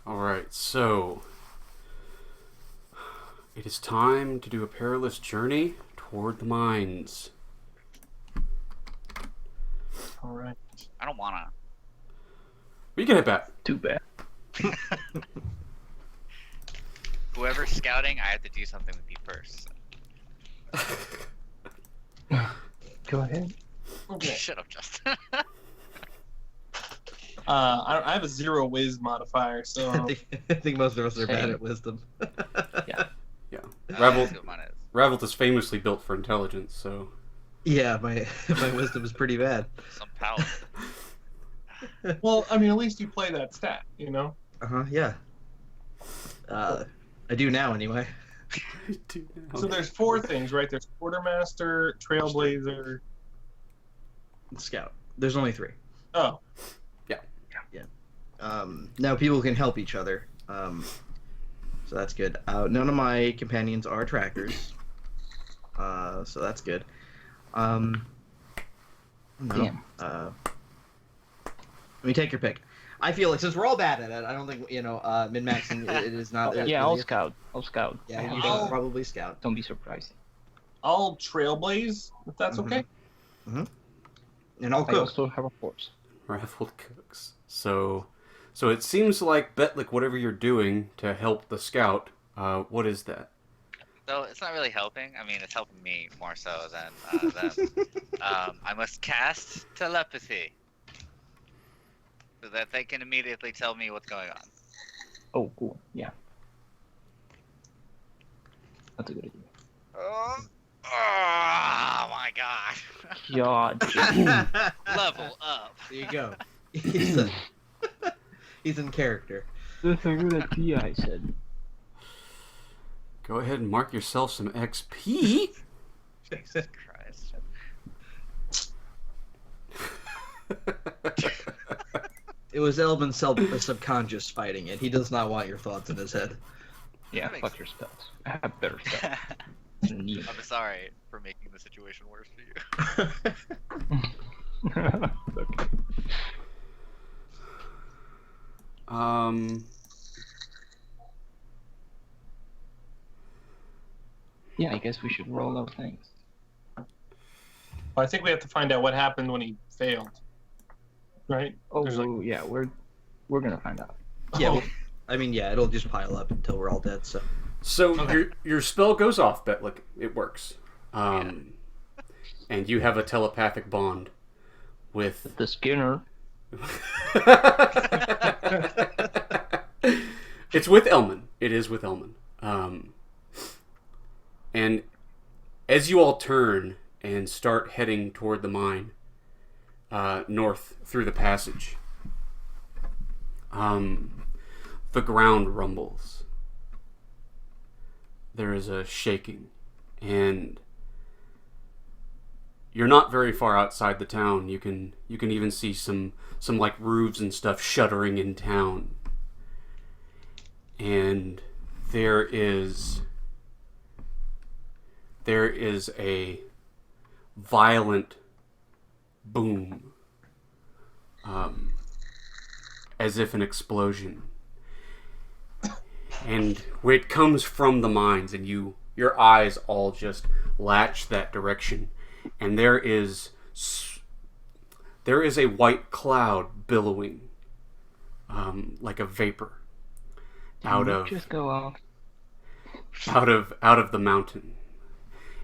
Alright, so it is time to do a perilous journey toward the mines. Alright. I don't wanna. We can hit back. Too bad. Whoever's scouting, I have to do something with you first. Go ahead. Okay. Shut up, Justin. I have a 0 whiz modifier, so I think most of us are bad Same. at wisdom. Yeah. That's what mine is. Revolt is famously built for intelligence, so... Yeah, my wisdom is pretty bad. Some power. well, I mean, at least you play that stat, you know. Yeah. I do now anyway. So there's 4 things, right? There's quartermaster, trailblazer. Scout. There's only 3. Oh, Now people can help each other. So that's good. None of my companions are trackers. So that's good. No. Damn. I mean, take your pick. I feel like since we're all bad at it, I don't think min-maxing it is not. Yeah, I'll scout. I'll scout. Yeah, you I'll- should probably scout. Don't be surprised. I'll trailblaze if that's okay. And I'll I cook. also have a horse. Revolt cooks. So it seems like, Betlick, whatever you're doing to help the scout, what is that? So it's not really helping. I mean, it's helping me more so than them. I must cast telepathy so that they can immediately tell me what's going on. Oh, cool. Yeah. That's a good idea. Oh my god. God. Level up. There you go. He's in character. That's a good idea, I said. Go ahead and mark yourself some XP. Jesus Christ. It was Elvin's subconscious fighting it. He does not want your thoughts in his head. Yeah, That makes fuck your spells. I have better spells. than you. I'm sorry for making the situation worse for you. Okay. Yeah, I guess we should roll our things. Well, I think we have to find out what happened when he failed. Right? Oh, There's like- yeah, we're gonna find out. Yeah, Oh. well, I mean, yeah, it'll just pile up until we're all dead. So So Okay. your spell goes off, Betlick. It works. And you have a telepathic bond with... The Skinner. It's with Elman. It is with Elman. And as you all turn and start heading toward the mine, north through the passage, the ground rumbles. There is a shaking, and you're not very far outside the town. You can even see some like roofs and stuff shuddering in town. And there is a violent boom, as if an explosion. And it comes from the mines, and your eyes all just latch that direction, and there is a white cloud billowing, like a vapor, out of Just go off. out of the mountain,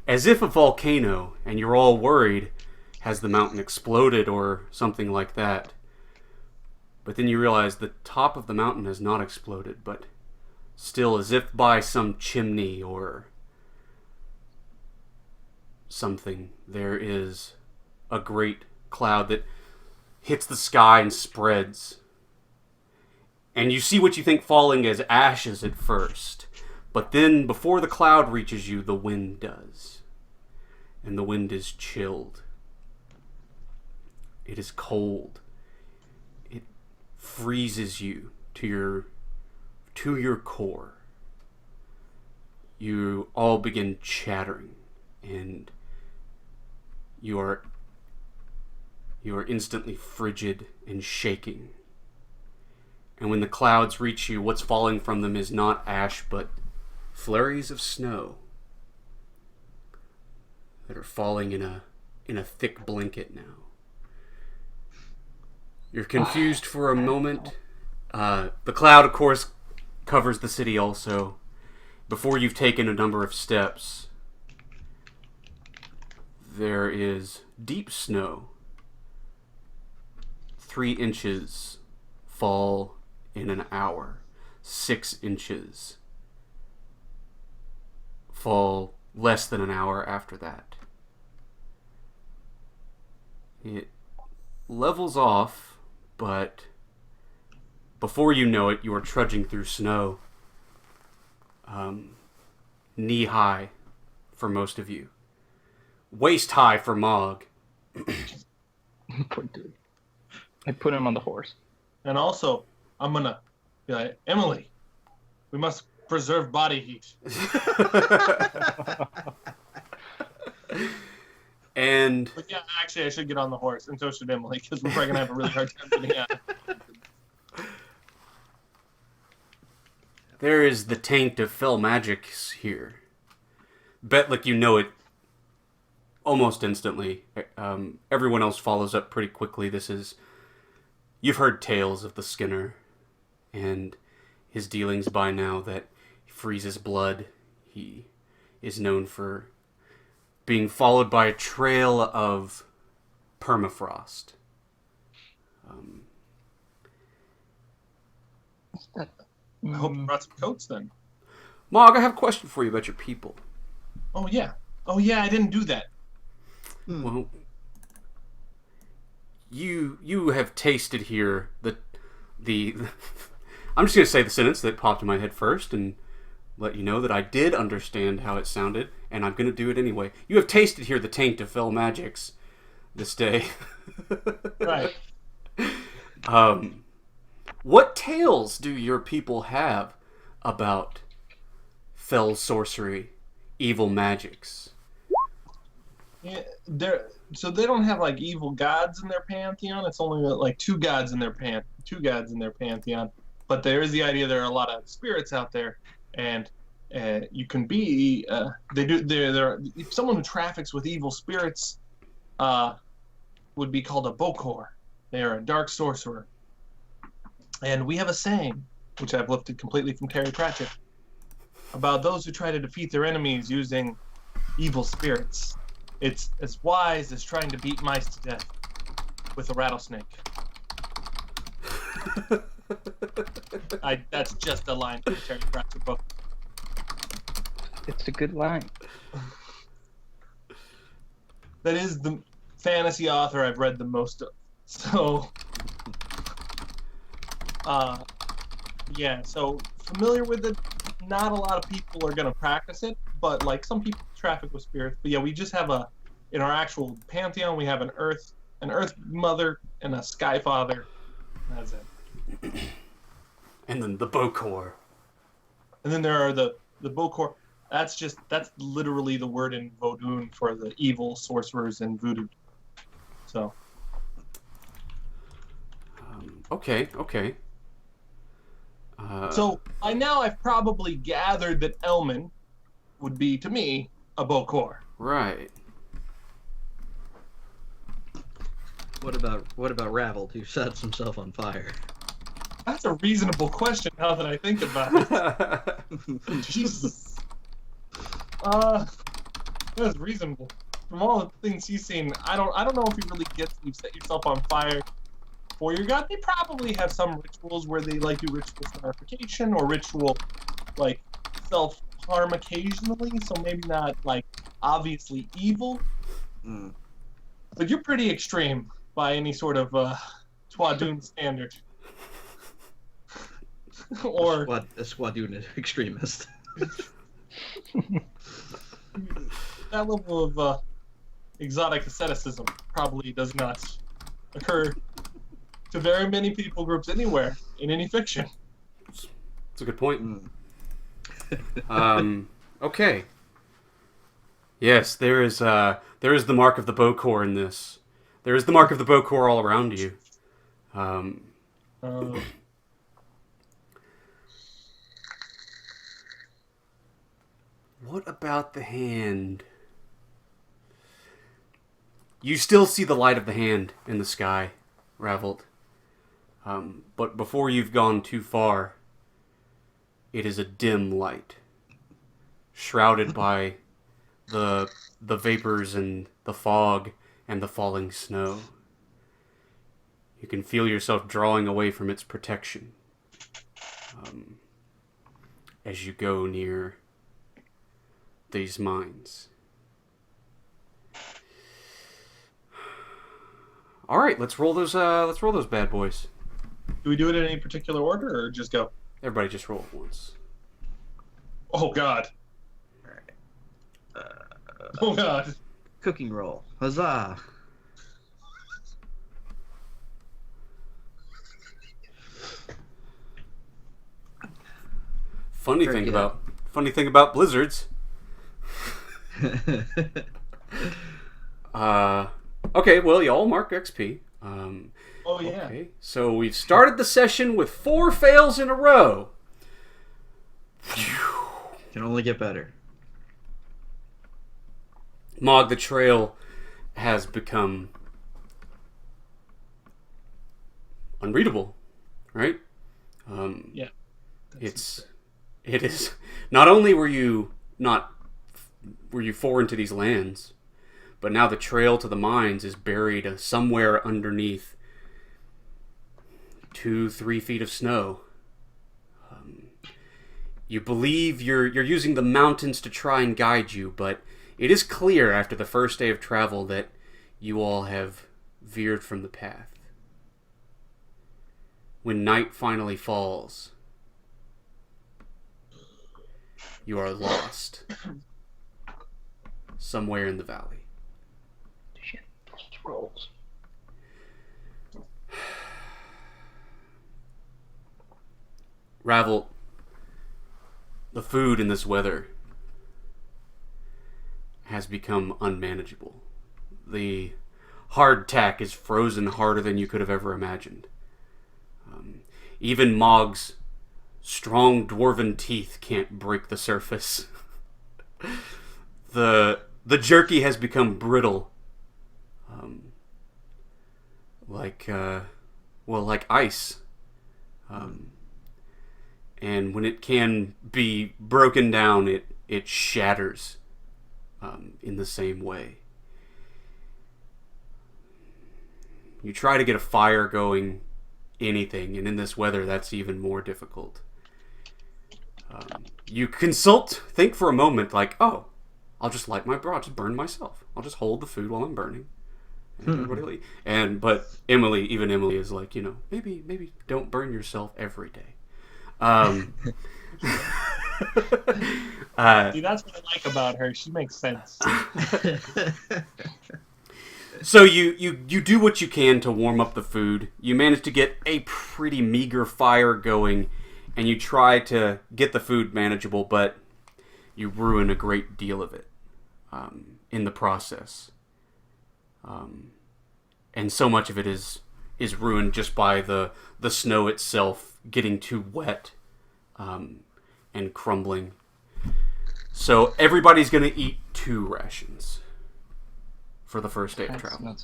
as if a volcano. And you're all worried, has the mountain exploded or something like that? But then you realize the top of the mountain has not exploded, but still, as if by some chimney or something, there is a great cloud that hits the sky and spreads. And you see what you think falling as ashes at first. But then, before the cloud reaches you, the wind does. And the wind is chilled. It is cold. It freezes you to your core. You all begin chattering, and you are instantly frigid and shaking. And when the clouds reach you, what's falling from them is not ash, but flurries of snow that are falling in a thick blanket now. You're confused for a moment. The cloud, of course, covers the city also. Before you've taken a number of steps, there is deep snow. 3 inches fall in an hour. 6 inches fall less than an hour after that. It levels off, but before you know it, you are trudging through snow, knee-high for most of you. Waist-high for Mog. Poor dude. I put him on the horse. And also, I'm gonna be like, Emily, we must preserve body heat. And But yeah, actually, I should get on the horse, and so should Emily, because we're probably gonna have a really hard time getting out. there is the taint of fell magics here. Bet like you know it almost instantly. Everyone else follows up pretty quickly. You've heard tales of the Skinner and his dealings by now, that he freezes blood. He is known for being followed by a trail of permafrost. What's that? I hope you brought some coats then. Mog, I have a question for you about your people. Oh yeah, I didn't do that. Well, you have tasted here the I'm just going to say the sentence that popped in my head first and let you know that I did understand how it sounded, and I'm going to do it anyway. You have tasted here the taint of fell magics this day. Right. What tales do your people have about fell sorcery, evil magics? Yeah, so they don't have like evil gods in their pantheon. It's only like two gods in their pantheon. But there is the idea there are a lot of spirits out there, and you can be someone who traffics with evil spirits would be called a bokor. They are a dark sorcerer. And we have a saying, which I've lifted completely from Terry Pratchett, about those who try to defeat their enemies using evil spirits. It's as wise as trying to beat mice to death with a rattlesnake. That's just a line from the Terry Pratchett book. It's a good line. That is the fantasy author I've read the most of. So, yeah, so familiar with it. Not a lot of people are going to practice it, but like some people traffic with spirits. But yeah, we just have in our actual pantheon, we have an earth mother and a sky father. That's it. And then the bokor. And then there are the bokor. That's literally the word in Vodun for the evil sorcerers in voodoo. So. Okay. So by now I've probably gathered that Elman would be, to me, a bokor. Right. What about Ravelled, who sets himself on fire? That's a reasonable question now that I think about it. Jesus. That's reasonable. From all the things he's seen, I don't know if he really gets you set yourself on fire for your god. They probably have some rituals where they like do ritual scarification or ritual like self-harm occasionally, so maybe not like obviously evil. But you're pretty extreme by any sort of Twadoon standard. Or a Squadoon extremist. that level of exotic asceticism probably does not occur to very many people groups anywhere in any fiction. That's a good point. Okay. Yes, there is the mark of the bokor in this. There is the mark of the bokor all around you. What about the hand? You still see the light of the hand in the sky, Ravelt. But before you've gone too far, it is a dim light, shrouded by the vapors and the fog and the falling snow. You can feel yourself drawing away from its protection as you go near these mines. All right, let's roll those bad boys. Do we do it in any particular order or just go? Everybody just roll at once. Oh God. Oh God. Cooking roll. Huzzah! Funny thing about blizzards. Okay, well, y'all mark XP. Oh yeah. Okay, so we've started the session with 4 fails in a row. Can only get better. Mog, the trail has become unreadable, right? Yeah. It is. Not only were you foreign to these lands, but now the trail to the mines is buried somewhere underneath 2-3 feet of snow. You believe you're using the mountains to try and guide you, but it is clear after the first day of travel that you all have veered from the path. When night finally falls, you are lost somewhere in the valley. Shit, those rolls. Ravel, the food in this weather has become unmanageable. The hardtack is frozen harder than you could have ever imagined. Even Mog's strong dwarven teeth can't break the surface. The jerky has become brittle, like ice. And when it can be broken down, it shatters in the same way. You try to get a fire going, anything, and in this weather, that's even more difficult. You think for a moment, like, oh, I'll just light I'll just burn myself. I'll just hold the food while I'm burning. And but Emily is like, maybe don't burn yourself every day. See, that's what I like about her. She makes sense. So you do what you can to warm up the food. You manage to get a pretty meager fire going, and you try to get the food manageable, but you ruin a great deal of it in the process. And so much of it is ruined just by the snow itself getting too wet and crumbling. So everybody's going to eat 2 rations for the first day of travel.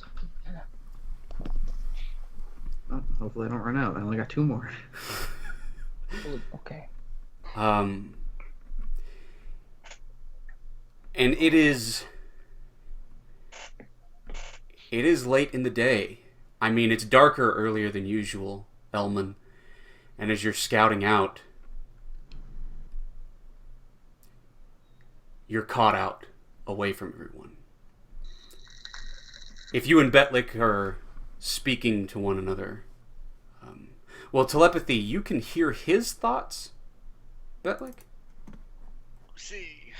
Oh, hopefully I don't run out. I only got 2 more. Okay. And it is late in the day. I mean, it's darker earlier than usual, Elman. And as you're scouting out, you're caught out away from everyone. If you and Betlick are speaking to one another, telepathy, you can hear his thoughts, Betlick? See.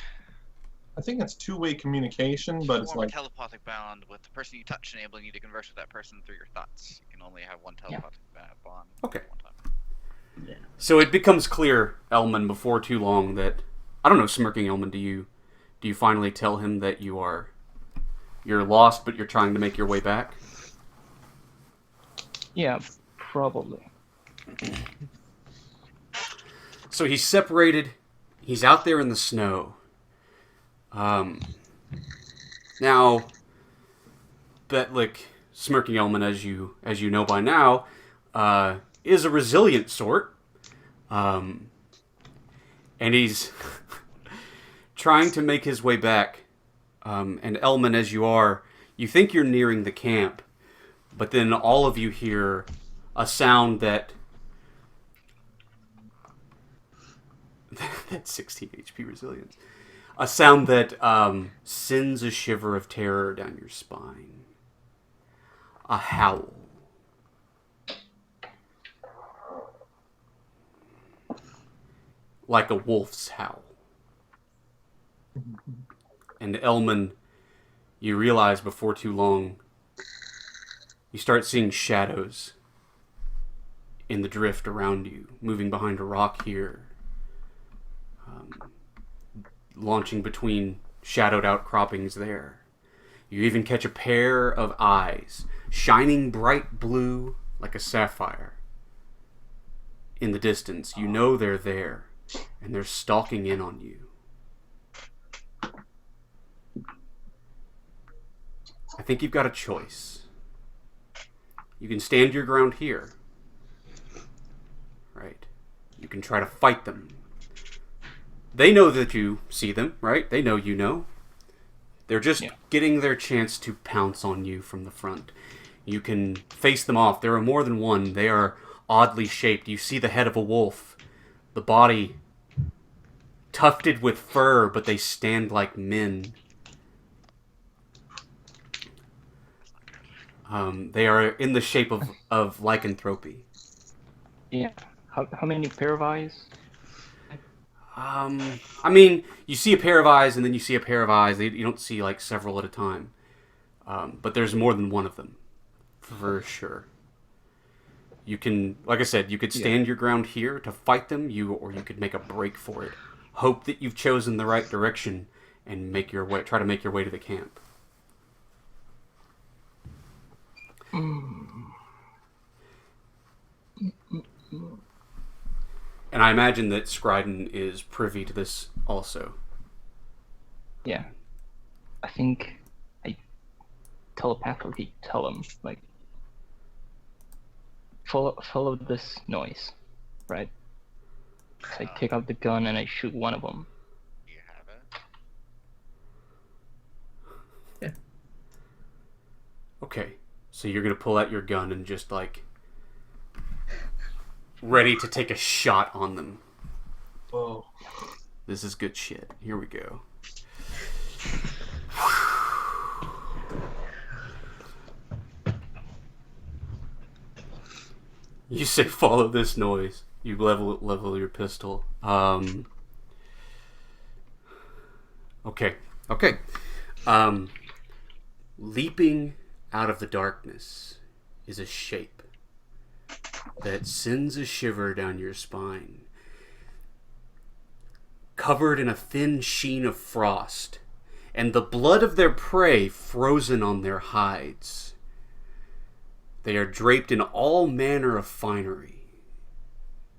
I think it's 2-way communication, but it's Form a like telepathic bond with the person you touch, enabling you to converse with that person through your thoughts. You can only have one telepathic bond Okay. at one time. Yeah. So it becomes clear, Elman, before too long that, I don't know, smirking Elman, do you finally tell him that you're lost, but you're trying to make your way back? Yeah, probably. So he's separated. He's out there in the snow. Now, Betlick, Smirking Elman, as you know by now, is a resilient sort. And he's trying to make his way back. And Elman, as you are, you think you're nearing the camp, but then all of you hear a sound that... That's 16 HP resilience. A sound that sends a shiver of terror down your spine. A howl. Like a wolf's howl. And Elman, you realize before too long, you start seeing shadows in the drift around you, moving behind a rock here, launching between shadowed outcroppings there. You even catch a pair of eyes, shining bright blue like a sapphire. In the distance, you know they're there, and they're stalking in on you. I think you've got a choice. You can stand your ground here. Right? You can try to fight them. They know that you see them, right? They know you know. They're just getting their chance to pounce on you from the front. You can face them off. There are more than one. They are oddly shaped. You see the head of a wolf. The body tufted with fur, but they stand like men. They are in the shape of lycanthropy. Yeah. How many pair of eyes? I mean, you see a pair of eyes, and then you see a pair of eyes. You don't see, like, several at a time. But there's more than one of them. For sure. You can, like I said, you could stand your ground here to fight them, or you could make a break for it. Hope that you've chosen the right direction, and try to make your way to the camp. And I imagine that Scriden is privy to this also. Yeah. I think I telepathically tell him, like, follow this noise, right? So I take out the gun and I shoot one of them. Do you have it? Yeah. Okay, so you're gonna pull out your gun and just, like, ready to take a shot on them. Whoa. This is good shit. Here we go. You say follow this noise. You level your pistol. Okay. Leaping out of the darkness is a shape that sends a shiver down your spine. Covered in a thin sheen of frost, and the blood of their prey frozen on their hides. They are draped in all manner of finery.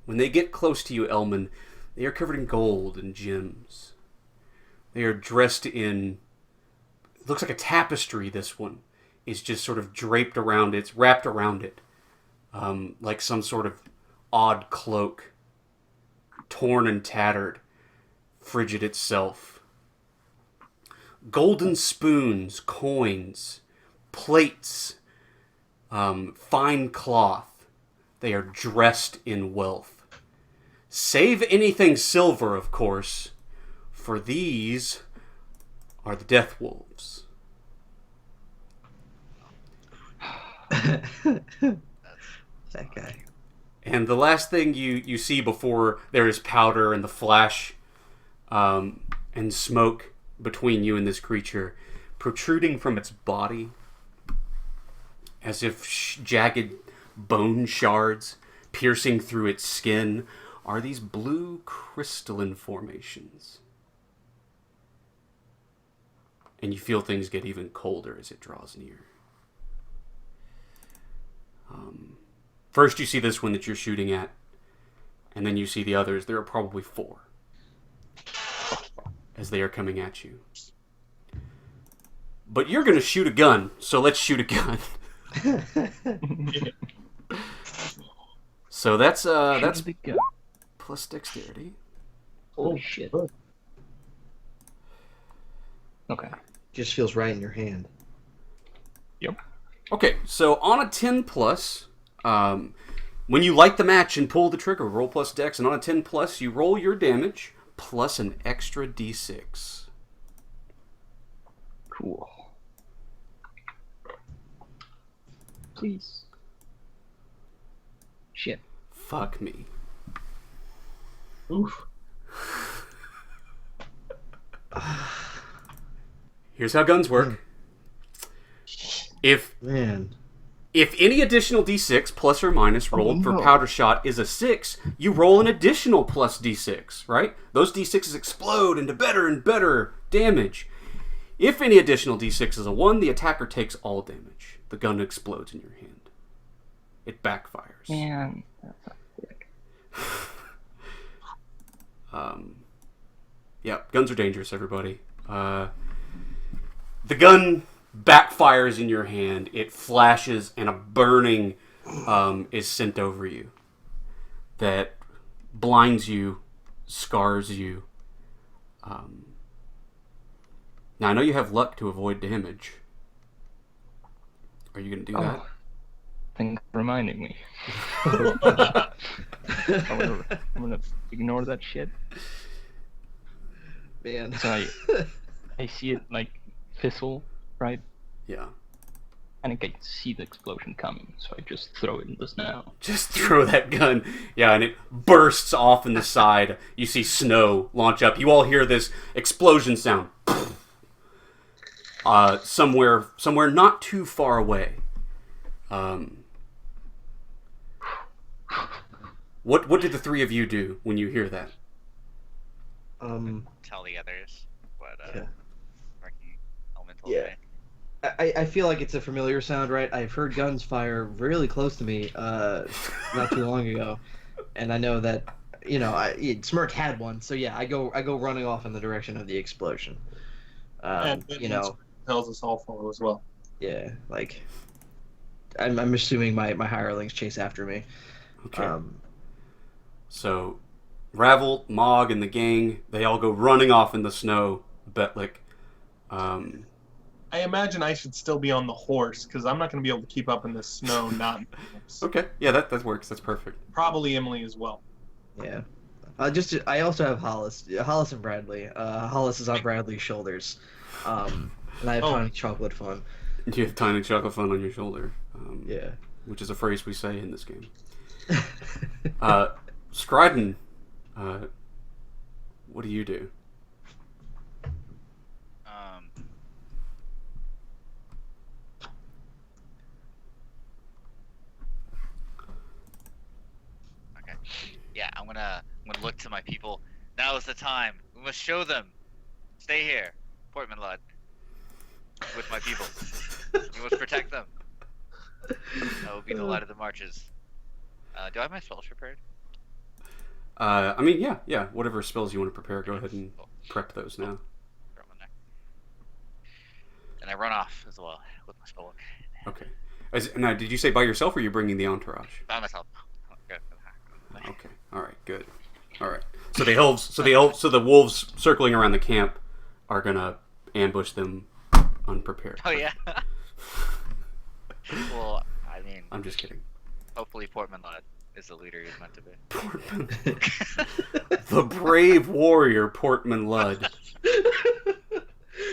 When they get close to you, Elman, they are covered in gold and gems. They are dressed in... It looks like a tapestry, this one. Is just sort of draped around it. It's wrapped around it. Like some sort of odd cloak. Torn and tattered. Frigid itself. Golden spoons, coins, plates, fine cloth. They are dressed in wealth. Save anything silver, of course, for these are the Death Wolves. That guy. And the last thing you see before there is powder and the flash and smoke between you and this creature, protruding from its body as if jagged bone shards piercing through its skin, are these blue crystalline formations. And you feel things get even colder as it draws near. First you see this one that you're shooting at, and then you see the others. There are probably 4. as they are coming at you. But you're going to shoot a gun, so let's shoot a gun. So that's the gun. plus dexterity. Holy shit. Okay. Just feels right in your hand. Yep. Okay, so on a 10 plus, when you light the match and pull the trigger, roll plus dex, and on a 10 plus, you roll your damage plus an extra d6. Cool. Please. Shit. Fuck me. Oof. Here's how guns work. If Man. any additional d6 plus or minus rolled for no. powder shot is a 6, you roll an additional plus d6, right? Those d6s explode into better and better damage. If any additional d6 is a 1, the attacker takes all damage. The gun explodes in your hand. It backfires. Man, that's not sick. Yeah, guns are dangerous, everybody. The gun backfires in your hand. It flashes, and a burning is sent over you that blinds you, scars you. Now, I know you have luck to avoid damage. Are you going to do that? Thanks for reminding me. I'm gonna ignore that shit. Man. So I see it like fizzle, right? Yeah. And I can see the explosion coming, so I just throw it in the snow. Just throw that gun. Yeah, and it bursts off in the side. You see snow launch up. You all hear this explosion sound. Somewhere not too far away. What did the three of you do when you hear that? Tell the others what Yeah. Marky Elemental Yeah. say. I feel like it's a familiar sound, right? I've heard guns fire really close to me not too long ago, and I know that Smirk had one. So yeah, I go running off in the direction of the explosion. And tells us all four as well. Yeah, like I'm assuming my hirelings chase after me. Okay. So, Ravel, Mog, and the gang, they all go running off in the snow. Betlick. I imagine I should still be on the horse because I'm not going to be able to keep up in the snow. Not Okay, yeah, that works. That's perfect. probably Emily as well. Yeah. I also have Hollis and Bradley. Hollis is on Bradley's shoulders, and I have tiny chocolate fun. You have tiny chocolate fun on your shoulder. Yeah. Which is a phrase we say in this game. Scriden, what do you do? Okay. Yeah, I'm gonna look to my people. Now is the time. We must show them. Stay here, Portman Lud, with my people. We must protect them. That will be the light of the marches. Do I have my spells prepared? I mean, yeah. Whatever spells you want to prepare, go ahead and prep those now. Throw 'em in there. And I run off as well with my spell book. Okay. Now, did you say by yourself, or are you bringing the entourage? By myself. Good. Okay. All right. Good. All right. So the wolves circling around the camp are gonna ambush them unprepared. Oh yeah. Well, I mean, I'm just kidding. hopefully Portman Lud is the leader he's meant to be. Portman, the brave warrior Portman Lud.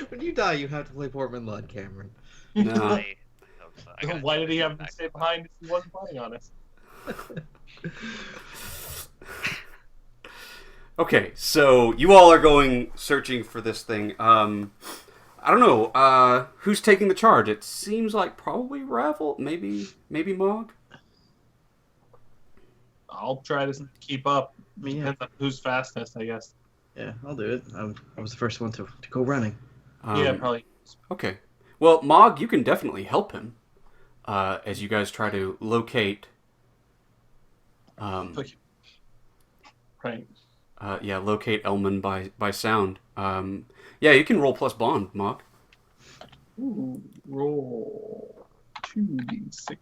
When you die, you have to play Portman Lud, Cameron. No. I hope so. I gotta Why do did he it have to back stay to behind if he wasn't planning on it? Okay, so you all are going searching for this thing. I don't know. Who's taking the charge? It seems like probably Ravel, maybe Mog. I'll try to keep up. Yeah. Depends on who's fastest, I guess. Yeah, I'll do it. I was the first one to go running. Yeah, probably. Okay. Well, Mog, you can definitely help him as you guys try to locate. Right. Yeah, locate Elman by sound. Yeah, you can roll plus bond, Mog. Ooh, roll 2d6.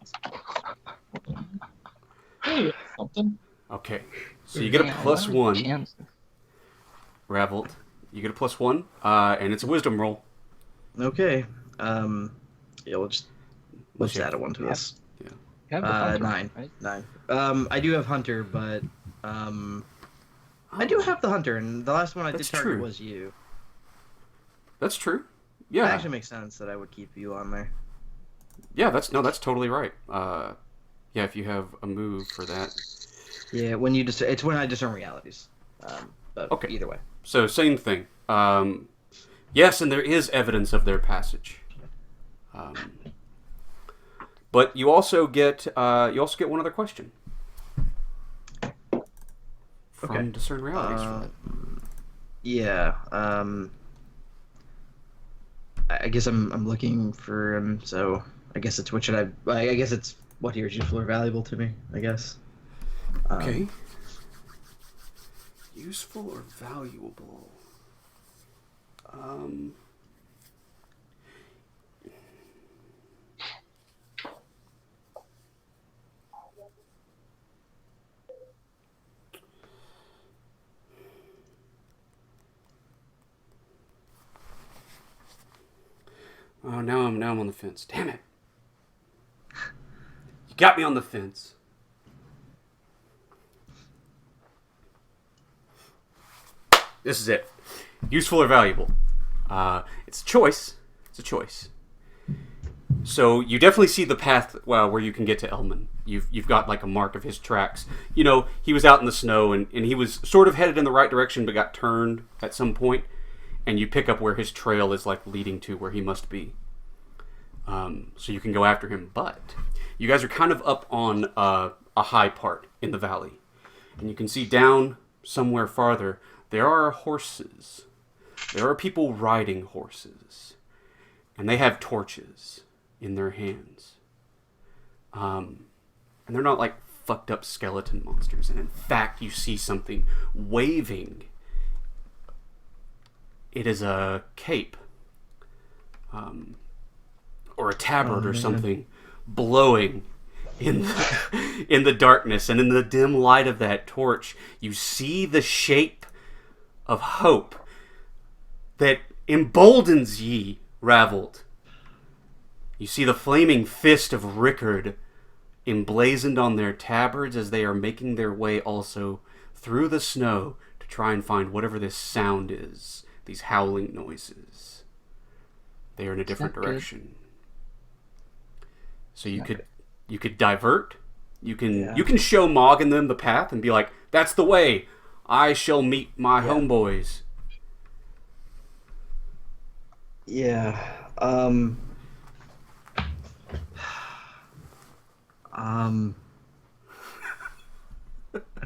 Hey, something. Okay, so you get a Man, plus what are the 1, chances? Ravelt. You get a plus 1, and it's a wisdom roll. Okay. Yeah, we'll just Unless you add have- a 1 to this. You have the hunter, 9. right? 9. I do have Hunter, but I do have the Hunter, and the last one I did That's target true. was you. That's true. It Yeah, actually makes sense that I would keep you on there. yeah. That's totally right. Yeah, if you have a move for that. Yeah, when you it's when I discern realities. But Okay. either way. So same thing. Yes, and there is evidence of their passage. But you also get one other question from Okay. discern realities for that. Yeah. I guess I'm looking for him. So I guess it's what should I guess it's what he or she feel are valuable to me. I guess. Okay. Useful or valuable? Oh, now I'm on the fence. Damn it! You got me on the fence. This is it. Useful or valuable? It's a choice. It's a choice. So you definitely see the path where you can get to Elman. You've got like a mark of his tracks. You know, he was out in the snow and he was sort of headed in the right direction but got turned at some point. And you pick up where his trail is like leading to where he must be. So you can go after him. But you guys are kind of up on a high part in the valley. And you can see down somewhere farther, there are horses. There are people riding horses. And they have torches in their hands. And they're not like fucked up skeleton monsters. And in fact, you see something waving. It is a cape. Or a tabard or something blowing in the darkness. And in the dim light of that torch, you see the shape of hope that emboldens ye, Ravelt. You see the flaming fist of Rickard emblazoned on their tabards as they are making their way also through the snow to try and find whatever this sound is, these howling noises. They are in a different direction. So you could divert. You can show Mog and them the path and be like, that's the way. I shall meet my homeboys. Yeah. I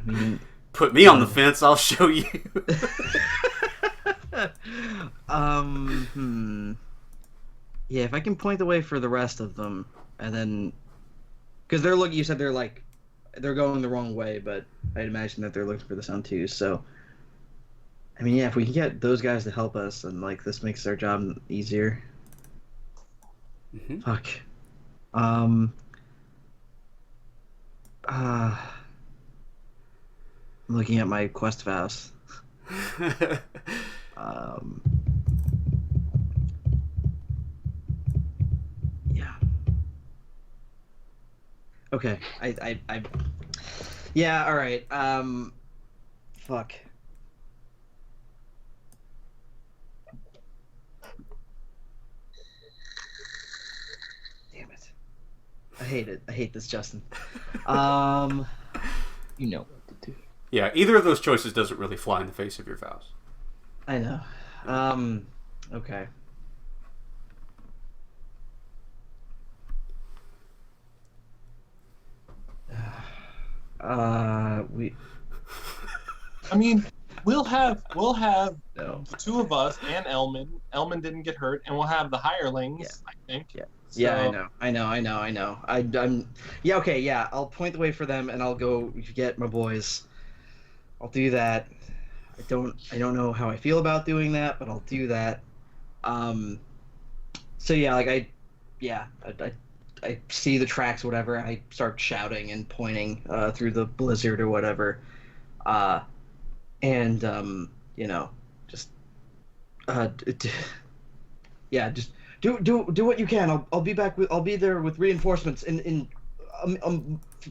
mean, Put me on the fence, I'll show you. Yeah, if I can point the way for the rest of them, and then, because they're looking, you said they're going the wrong way, but I'd imagine that they're looking for the sound too. So, I mean, yeah, if we can get those guys to help us, and like this makes our job easier. Mm-hmm. Fuck. I'm looking at my quest vows. Yeah. Okay. I yeah, all right. Fuck. Damn it. I hate it. I hate this, Justin. You know what to do. Yeah, either of those choices doesn't really fly in the face of your vows. I know. Okay. We. I mean, we'll have No. the two of us and Elman. Elman didn't get hurt, and we'll have the hirelings. I think. Yeah. So, Yeah, I know. I'm. Yeah. Okay. Yeah. I'll point the way for them, and I'll go get my boys. I'll do that. I don't know how I feel about doing that, but I'll do that. So yeah, like I see the tracks, whatever. And I start shouting and pointing through the blizzard or whatever, and you know, just yeah, just do what you can. I'll be back with I'll be there with reinforcements in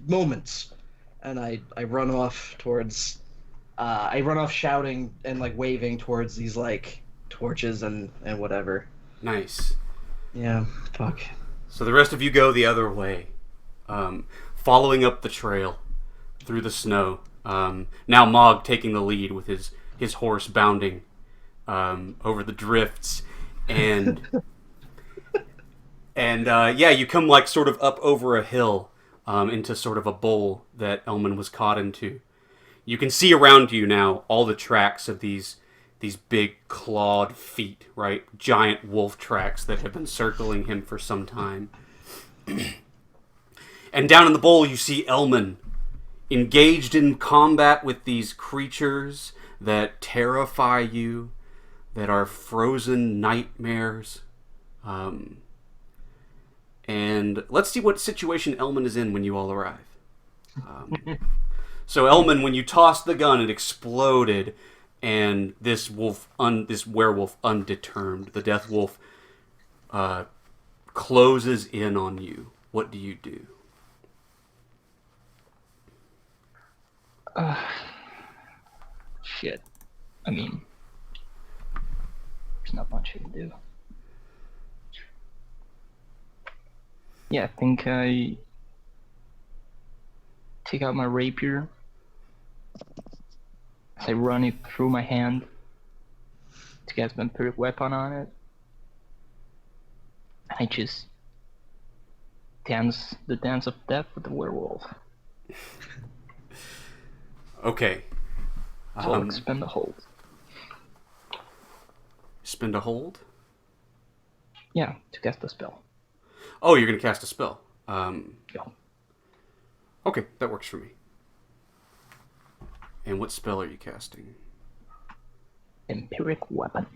moments, and I run off towards I run off shouting and like waving towards these like torches and whatever. Nice. Yeah, fuck. So the rest of you go the other way, following up the trail through the snow. Now Mog taking the lead with his horse bounding over the drifts, and yeah, you come like sort of up over a hill into sort of a bowl that Elman was caught into. You can see around you now all the tracks of these big clawed feet, right? Giant wolf tracks that have been circling him for some time. And down in the bowl you see Elman engaged in combat with these creatures that terrify you, that are frozen nightmares. And let's see what situation Elman is in when you all arrive. So Elman, when you tossed the gun, it exploded, and this werewolf undetermined, the death wolf, closes in on you. What do you do? Shit. I mean, there's not much I can do. Yeah, I think I take out my rapier. I run it through my hand to get an vampiric weapon on it. I just dance the dance of death with the werewolf. Okay. So I'll expend the hold. Spend a hold? Yeah, to cast the spell. Oh, you're going to cast a spell. Yeah. Okay, that works for me. And what spell are you casting? Vampiric weapon.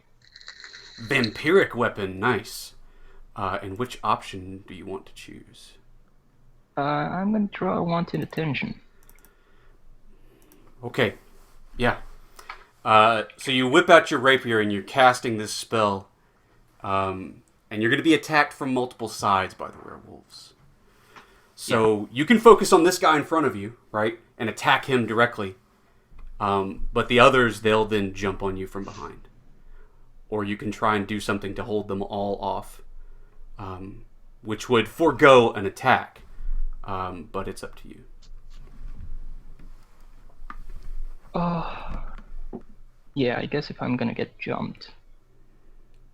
Vampiric weapon, nice. And which option do you want to choose? I'm gonna draw wanted attention. Okay, yeah. So you whip out your rapier and you're casting this spell. And you're going to be attacked from multiple sides by the werewolves. So you can focus on this guy in front of you, right? And attack him directly. But the others, they'll then jump on you from behind. Or you can try and do something to hold them all off. Which would forego an attack. But it's up to you. Yeah, I guess if I'm gonna get jumped,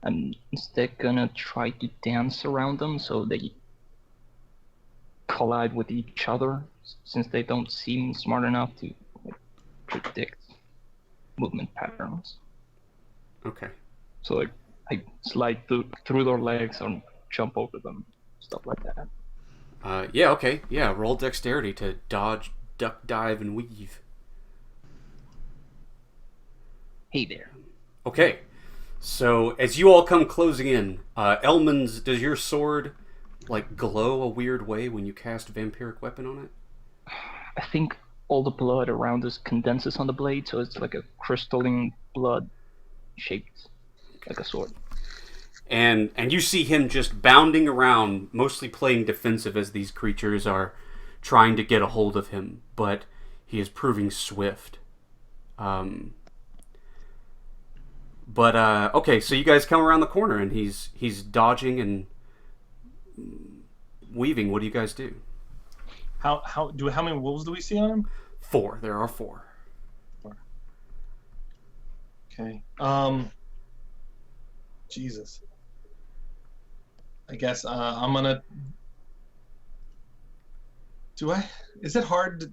I'm instead gonna try to dance around them so they collide with each other, since they don't seem smart enough to like, predict movement patterns. Okay. So like, I slide through their legs or jump over them, stuff like that. Yeah, okay. Yeah, roll dexterity to dodge, duck, dive, and weave. Hey there. Okay. So, as you all come closing in, does your sword, like, glow a weird way when you cast vampiric weapon on it? I think all the blood around us condenses on the blade, so it's like a crystalline blood shaped like a sword. And you see him just bounding around, mostly playing defensive as these creatures are trying to get a hold of him, but he is proving swift. Okay, so you guys come around the corner and he's dodging and weaving. What do you guys do? How many wolves do we see on him? 4. There are 4. Okay. Jesus. I guess I'm gonna. Is it hard to?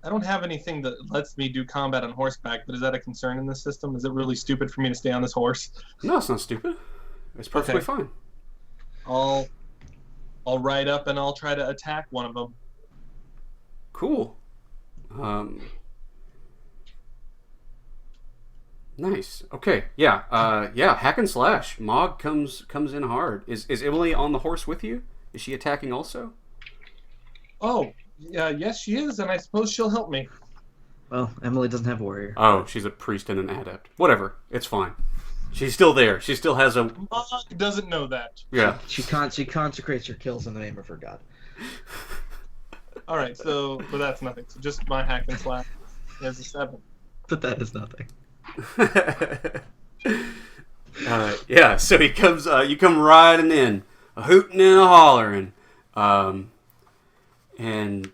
I don't have anything that lets me do combat on horseback, but is that a concern in this system? Is it really stupid for me to stay on this horse? No, it's not stupid. It's perfectly fine. I'll ride up and I'll try to attack one of them. Cool. Nice. Okay. Yeah. Yeah. Hack and slash. Mog comes in hard. Is Emily on the horse with you? Is she attacking also? Oh, yeah, yes, she is, and I suppose she'll help me. Well, Emily doesn't have warrior. Oh, she's a priest and an adept. Whatever. It's fine. She's still there. She still has a. Mog doesn't know that. Yeah. She consecrates her kills in the name of her god. All right, but that's nothing. So just my hack and slash is a 7. But that is nothing. Yeah. So he comes. You come riding in, a hooting and a hollering, and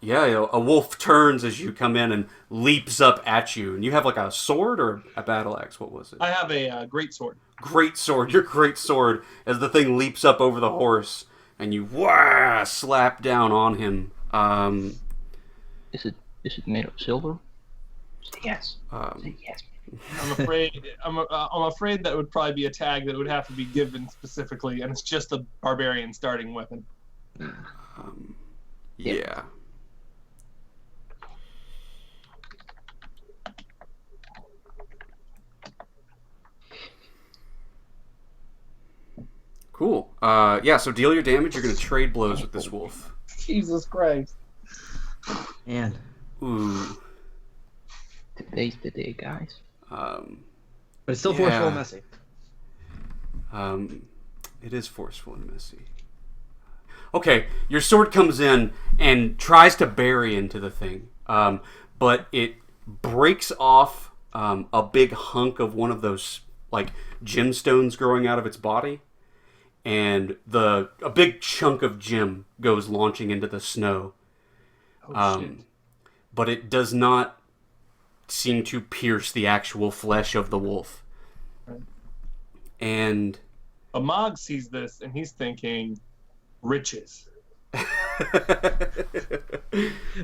yeah, a wolf turns as you come in and leaps up at you. And you have like a sword or a battle axe. What was it? I have a great sword. Great sword. Your great sword as the thing leaps up over the horse, and you slap down on him. Is it made of silver? Say yes. Say yes. I'm afraid that would probably be a tag that would have to be given specifically, and it's just a barbarian starting weapon. Yeah. Cool. Yeah, so deal your damage. You're going to trade blows with this wolf. Jesus Christ. Man. Ooh. Today's the day, guys. But it's still forceful and messy. It is forceful and messy. Okay, your sword comes in and tries to bury into the thing, but it breaks off a big hunk of one of those like gemstones growing out of its body, and a big chunk of gem goes launching into the snow. Shit. But it does not seem to pierce the actual flesh of the wolf. Right. And Amog sees this and he's thinking, riches.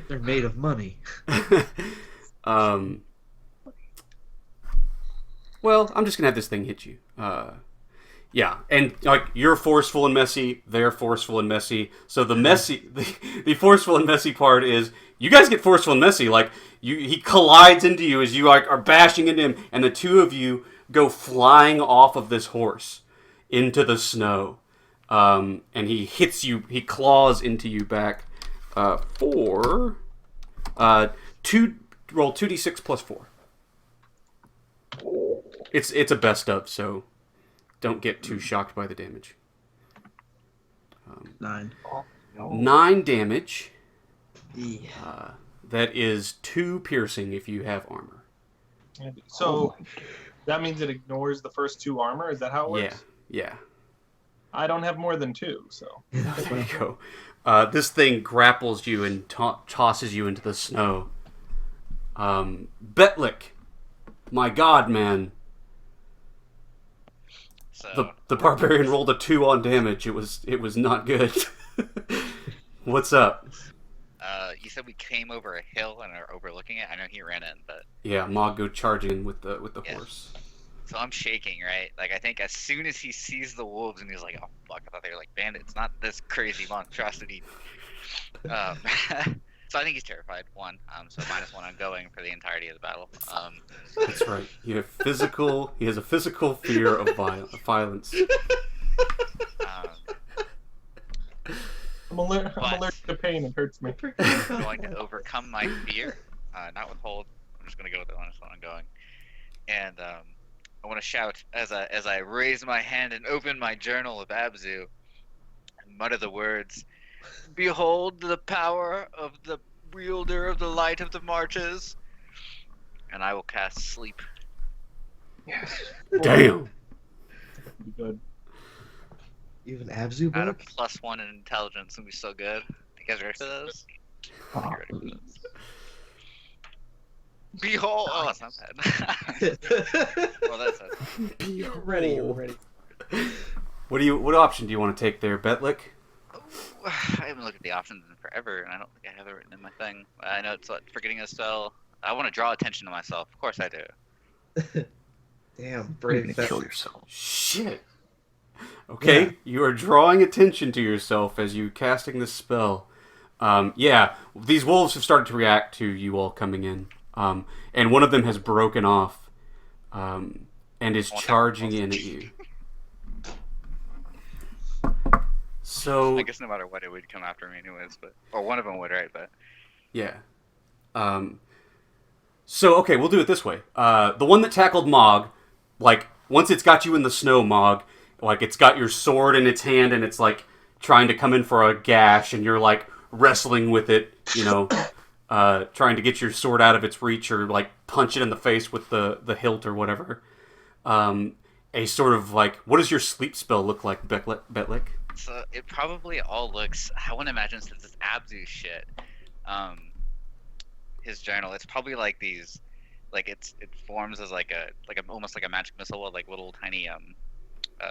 They're made of money. Well, I'm just gonna have this thing hit you. Yeah, and like you're forceful and messy, they're forceful and messy. So the messy, the forceful and messy part is you guys get forceful and messy. Like he collides into you as you like are bashing into him, and the two of you go flying off of this horse into the snow. And he hits you. He claws into you back for roll 2d6 plus 4. It's a best of, so don't get too shocked by the damage. 9. 9 damage. Yeah. That is 2 piercing if you have armor. So that means it ignores the first 2 armor? Is that how it works? Yeah. I don't have more than 2, so. There you go. This thing grapples you and tosses you into the snow. Betlick, my god, man. So The barbarian rolled a 2 on damage. It was not good. What's up? you said we came over a hill and are overlooking it. I know he ran in, but Yeah, Mog go charging in with the Yeah. horse. so I'm shaking, right? Like I think as soon as he sees the wolves and he's like, "Oh fuck! I thought they were like bandits, not this crazy monstrosity." So I think he's terrified. 1. So -1 on going for the entirety of the battle. That's right. He has a physical fear of violence. I'm allergic to pain. It hurts me. I'm going to overcome my fear, not withhold. I'm just going to go with the honest one I'm going. And I want to shout as I raise my hand and open my journal of Abzu and mutter the words, "Behold the power of the wielder of the light of the marches." And I will cast sleep. Yes. Damn. Be good. You have an Abzu Out of book? +1 in intelligence, would be so good. You guys ready for those? Behold! Oh, that's not bad. Well, that's it. You're ready. You're ready. What option do you want to take there, Betlick? I haven't looked at the options in forever, and I don't think I have it written in my thing. I know it's like forgetting a spell. I want to draw attention to myself. Of course I do. Damn, You're brave. gonna That- kill yourself. Shit. Okay, Yeah. you are drawing attention to yourself as you casting this spell. Yeah, these wolves have started to react to you all coming in. And one of them has broken off and is charging in at you. So I guess no matter what, it would come after me anyways. Or one of them would, right? But yeah. So okay, we'll do it this way. The one that tackled Mog, like once it's got you in the snow, Mog, like it's got your sword in its hand and it's like trying to come in for a gash, and you're like wrestling with it, trying to get your sword out of its reach or like punch it in the face with the hilt or whatever. A sort of like, what does your sleep spell look like, Betlick? so it probably all looks. I want to imagine since it's Abzu shit. His journal. It's probably like these, like it forms as like a almost like a magic missile with like little tiny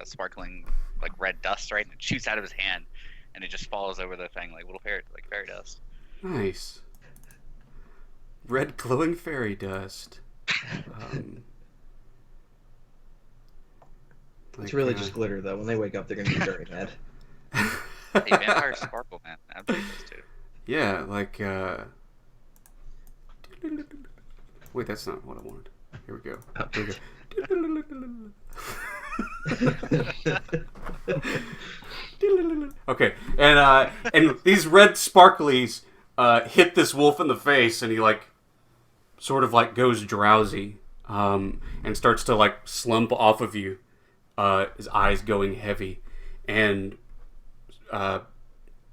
sparkling like red dust, right? And it shoots out of his hand, and it just falls over the thing like little fairy dust. Nice. Red glowing fairy dust. It's really just glitter, though. When they wake up, they're gonna be very mad. Hey, vampires sparkle, man. Abzu does too. Yeah, like wait, that's not what I wanted. Here we go. Okay, and these red sparklies hit this wolf in the face, and he like sort of like goes drowsy, and starts to like slump off of you, his eyes going heavy, and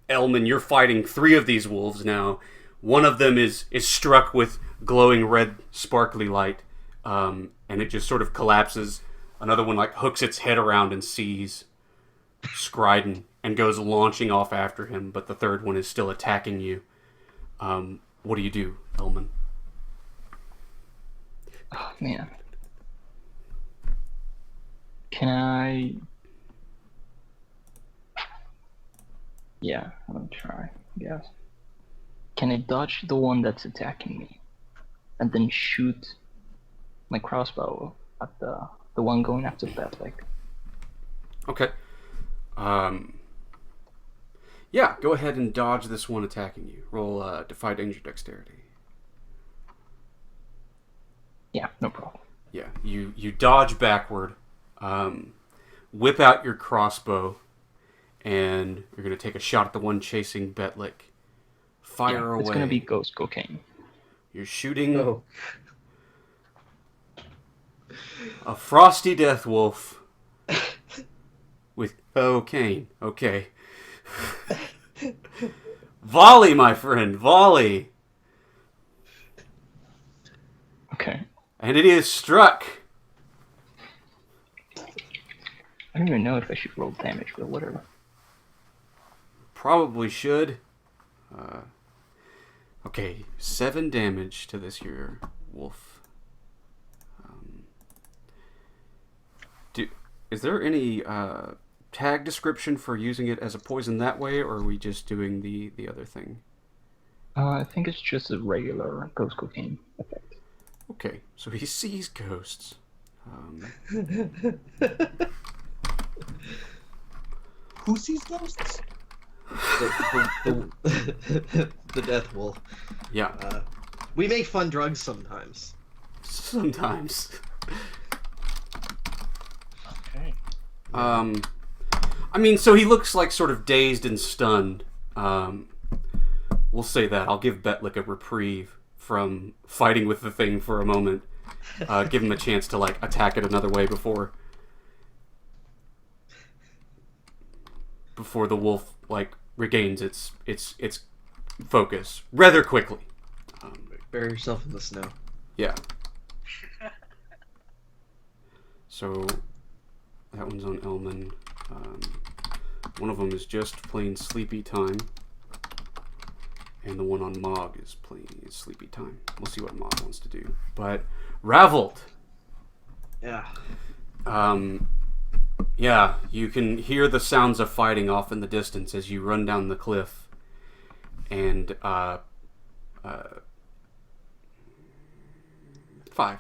Elman, you're fighting 3 of these wolves now. One of them is struck with glowing red sparkly light, and it just sort of collapses. Another one like hooks its head around and sees Scriden and goes launching off after him, but the third one is still attacking you. What do you do, Elman? Oh, man. Can I... Yeah, I'm gonna try, I guess. Can I dodge the one that's attacking me? And then shoot my crossbow at the one going after Betlick? Okay. Yeah, go ahead and dodge this one attacking you. Roll Defy Danger Dexterity. Yeah, no problem. Yeah, you dodge backward, whip out your crossbow, and you're going to take a shot at the one chasing Betlick. Fire away. It's gonna be ghost cocaine. You're shooting Oh. a frosty death wolf with cocaine. Okay. Volley, my friend, volley. Okay. And it is struck. I don't even know if I should roll damage, but whatever. Probably should. Okay, 7 damage to this here wolf. Is there any tag description for using it as a poison that way, or are we just doing the other thing? I think it's just a regular ghost cocaine effect. Okay, so he sees ghosts. Who sees ghosts? The death wolf. Yeah. We make fun drugs sometimes. Sometimes. Okay. I mean, so he looks like sort of dazed and stunned. We'll say that. I'll give Betlick a reprieve from fighting with the thing for a moment. Give him a chance to like attack it another way before the wolf like regains its focus rather quickly. Bury yourself in the snow. Yeah. So that one's on Elman. One of them is just plain sleepy time, and the one on Mog is plain sleepy time. We'll see what Mog wants to do. But Ravelt. Yeah. Yeah, you can hear the sounds of fighting off in the distance as you run down the cliff, and 5.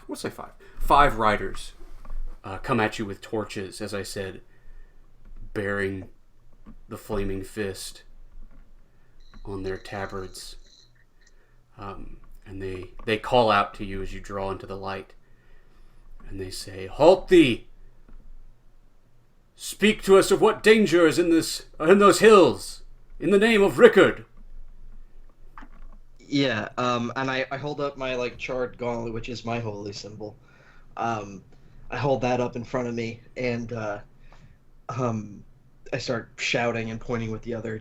We'll say 5. 5 riders come at you with torches, as I said, bearing the flaming fist on their tabards, and they call out to you as you draw into the light, And they say, "Halt thee! Speak to us of what danger is in those hills, in the name of Rickard." Yeah, and I hold up my like charred gauntlet, which is my holy symbol. I hold that up in front of me, and I start shouting and pointing with the other.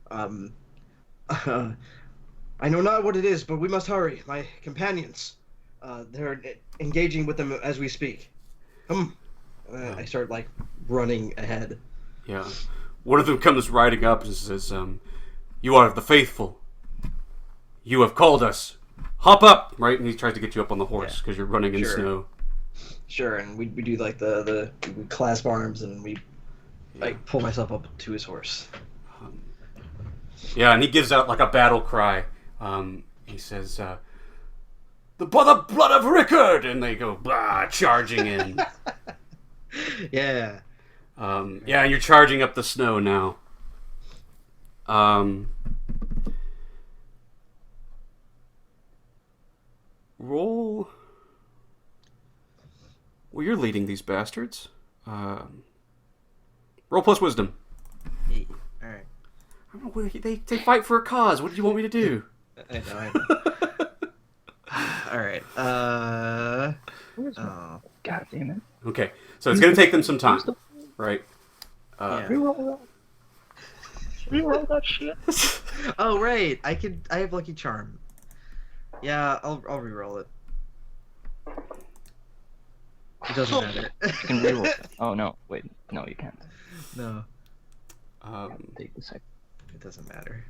I know not what it is, but we must hurry. My companions, they're engaging with them as we speak. I start like running ahead. Yeah. One of them comes riding up and says, "You are the faithful. You have called us. Hop up!" Right? And he tries to get you up on the horse because you're running in Sure. snow. Sure, and we do like we clasp arms and we like pull myself up to his horse. Yeah, and he gives out like a battle cry. He says, the blood of Rickard! And they go, blah, charging in. Yeah. Yeah, and you're charging up the snow now. Roll. Well, you're leading these bastards. Roll plus wisdom. All right. I don't know, they fight for a cause. What do you want me to do? I know. All right. God damn it. Okay, so it's going to take them some time, right? Yeah. Reroll that shit. Oh right, I have Lucky Charm. Yeah, I'll reroll it. It doesn't matter. You can reroll it. Oh no, wait, no, you can't. No, Take the second. it doesn't matter.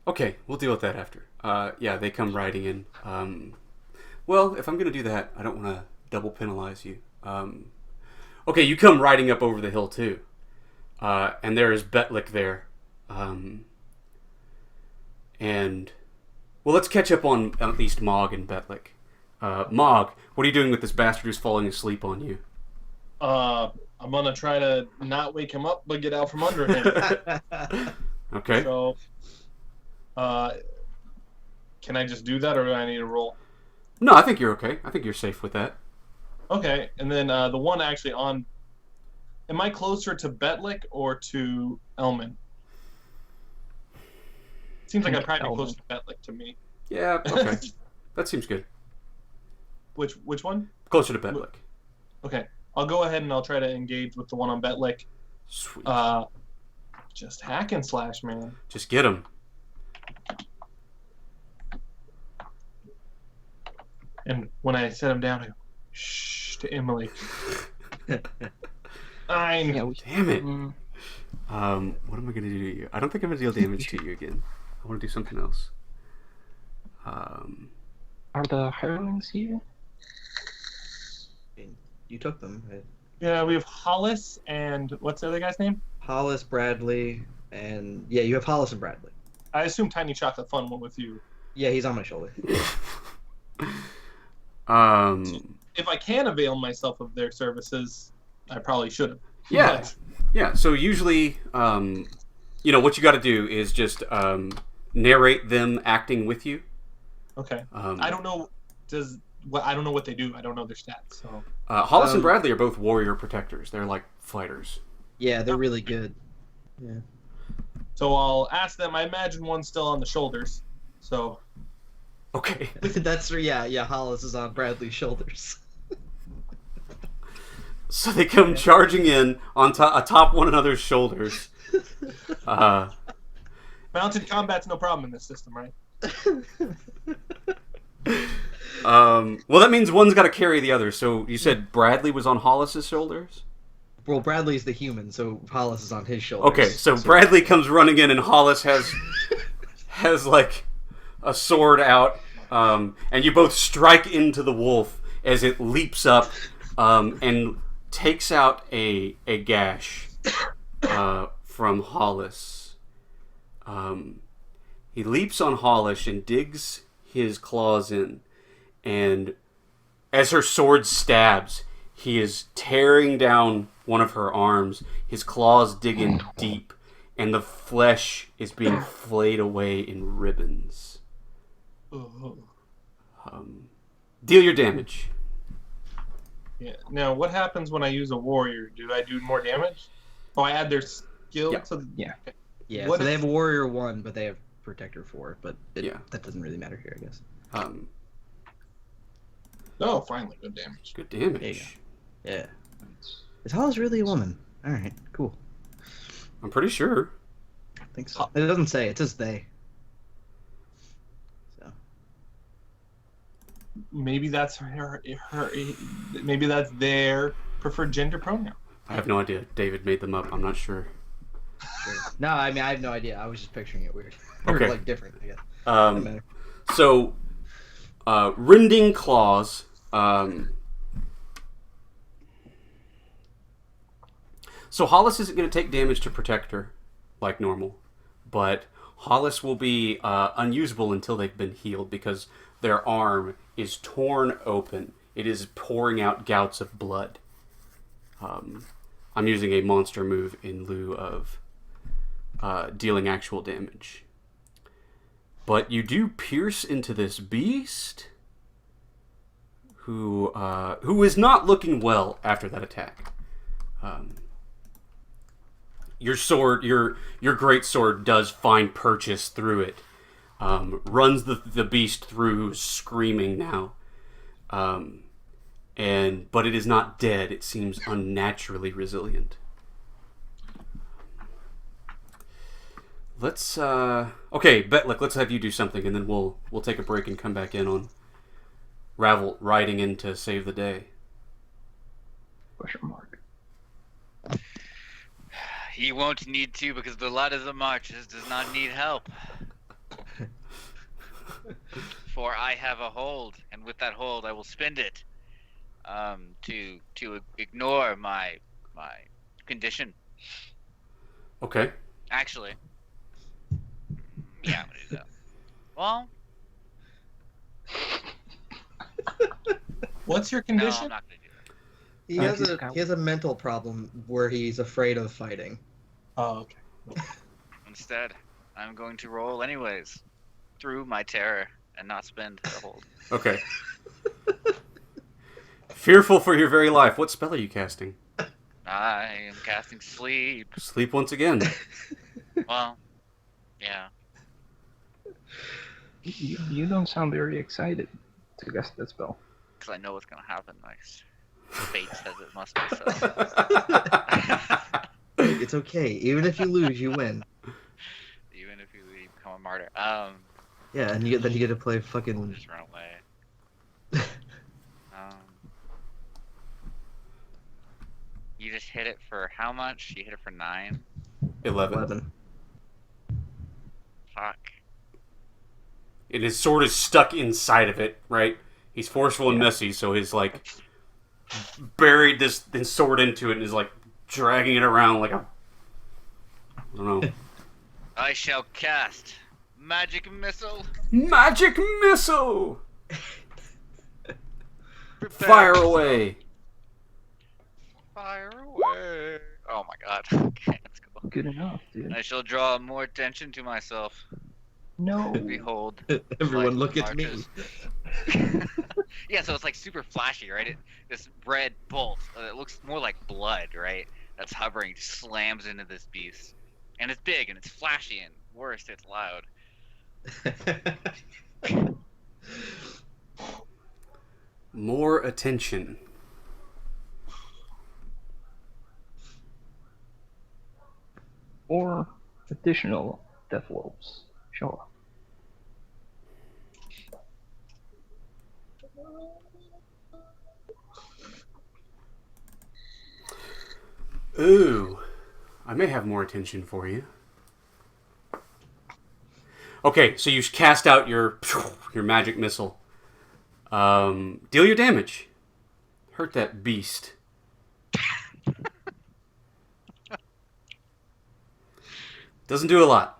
Okay, we'll deal with that after. Yeah, they come riding in. Well, if I'm going to do that, I don't want to double penalize you. Okay, you come riding up over the hill too. And there is Betlick there. And, well, let's catch up on at least Mog and Betlick. Mog, what are you doing with this bastard who's falling asleep on you? I'm gonna try to not wake him up, but get out from under him. Okay. So, can I just do that, or do I need to roll? No, I think you're okay. I think you're safe with that. Okay, and then the one actually on. Am I closer to Betlick or to Elman? Seems like I'd probably be closer to Betlick to me. Yeah, okay. That seems good. Which one? Closer to Betlick. Okay, I'll go ahead and I'll try to engage with the one on Betlick. Sweet. Just hack and slash, man. Just get him. And when I set him down, I go, shh, to Emily. Fine. Yeah, Damn it. Mm, What am I going to do to you? I don't think I'm going to deal damage to you again. I want to do something else. are the hirelings here? You took them. Right? Yeah, we have Hollis and what's the other guy's name? Hollis, Bradley, and yeah, you have Hollis and Bradley. I assume Tiny Chocolate Fun went with you. Yeah, he's on my shoulder. If I can avail myself of their services, I probably should have. Yeah. But- Yeah, so usually, what you got to do is just narrate them acting with you. okay. Um, I don't know. I don't know what they do. I don't know their stats. So Hollis and Bradley are both warrior protectors. They're like fighters. Yeah, they're really good. Yeah. So I'll ask them. I imagine one's still on the shoulders. So Okay. That's yeah. Hollis is on Bradley's shoulders. So they come charging in on atop one another's shoulders. mounted combat's no problem in this system, right? Well, that means one's got to carry the other. So you said Bradley was on Hollis's shoulders? Well, Bradley's the human, so Hollis is on his shoulders. Okay, so Bradley comes running in, and Hollis has like a sword out, and you both strike into the wolf as it leaps up and takes out a gash from Hollis. He leaps on Hollis and digs his claws in, and as her sword stabs, he is tearing down one of her arms. His claws dig in deep, and the flesh is being flayed away in ribbons. Ooh. Deal your damage. Yeah. Now, what happens when I use a warrior? Do I do more damage? Oh, I add their skill Yeah. to. Yeah. Yeah, What so they if- have a warrior 1, but they have protector 4. But Yeah. that doesn't really matter here, I guess. Oh, finally, good damage. Good There you damage. Yeah. Is Hollis really a woman? All right, cool. I'm pretty sure. I think so. It doesn't say. It says they. So. Maybe that's maybe that's their preferred gender pronoun. I have no idea. David made them up. I'm not sure. Sure. No, I mean I have no idea. I was just picturing it weird. Okay. Or like different, I guess. Doesn't matter. So, rending claws. So Hollis isn't going to take damage to protect her, like normal, but Hollis will be unusable until they've been healed because their arm is torn open. It is pouring out gouts of blood. I'm using a monster move in lieu of dealing actual damage. But you do pierce into this beast, who is not looking well after that attack. Your sword, your great sword, does find purchase through it. Runs the beast through, screaming now. But it is not dead. It seems unnaturally resilient. Let's okay, Betlick, let's have you do something, and then we'll take a break and come back in on Ravel riding in to save the day. Question mark. He won't need to because the lot of the marches does not need help. For I have a hold, and with that hold I will spend it to ignore my condition. Okay. Actually, yeah, I'm gonna do that. Well, What's your no, I'm condition? not gonna do that. He has a mental problem where he's afraid of fighting. Oh, okay. Instead, I'm going to roll anyways through my terror and not spend the hold. Okay. Fearful for your very life. What spell are you casting? I am casting sleep. Sleep once again. Well, yeah. You don't sound very excited to cast that spell. Because I know what's going to happen next. Fate says it must be so. It's okay. Even if you lose, you win. Even if you become a martyr. Yeah, and then you get to play We'll fucking. just run away. You just hit it for how much? You hit it for 9? 11. Fuck. And his sword is stuck inside of it, right? He's forceful and messy, so he's like buried this sword into it and is like dragging it around like a, I don't know. I shall cast Magic Missile. Magic missile! Prepare Fire yourself. away! Fire away. Oh my god. Okay, let's go. Good enough, dude. I shall draw more attention to myself. No. Behold. Everyone, like look at me. marches. Yeah, so it's like super flashy, right? This red bolt, it looks more like blood, right? That's hovering, slams into this beast. And it's big, and it's flashy, and worse, it's loud. More attention. Or additional death lobes. Sure. Ooh. I may have more attention for you. Okay, so you cast out your magic missile. Deal your damage. Hurt that beast. Doesn't do a lot.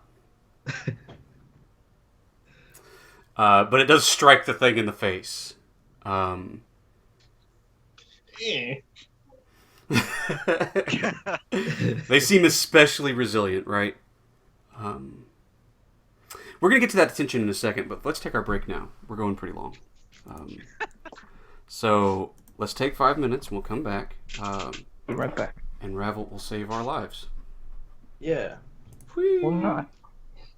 But it does strike the thing in the face. Eh. They seem especially resilient, right? We're going to get to that attention in a second, but let's take our break now. We're going pretty long. So let's take 5 minutes and we'll come back. Be right back. And Ravel will save our lives. Yeah. Whee! Or not.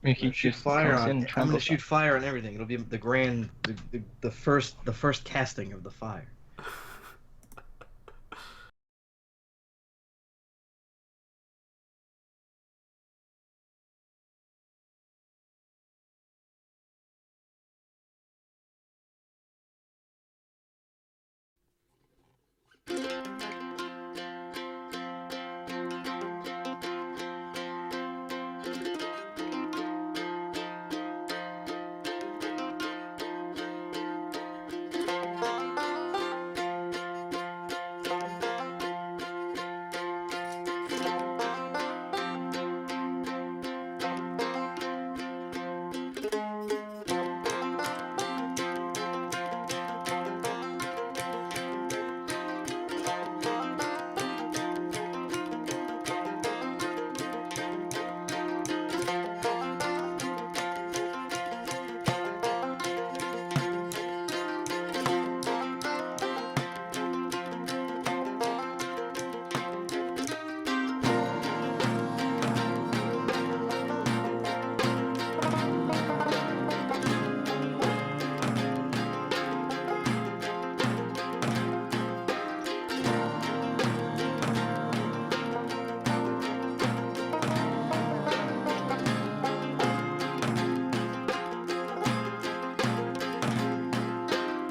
We I'm keep gonna shoot fire on. I'm gonna tranquil shoot fire on everything. It'll be the first casting of the fire.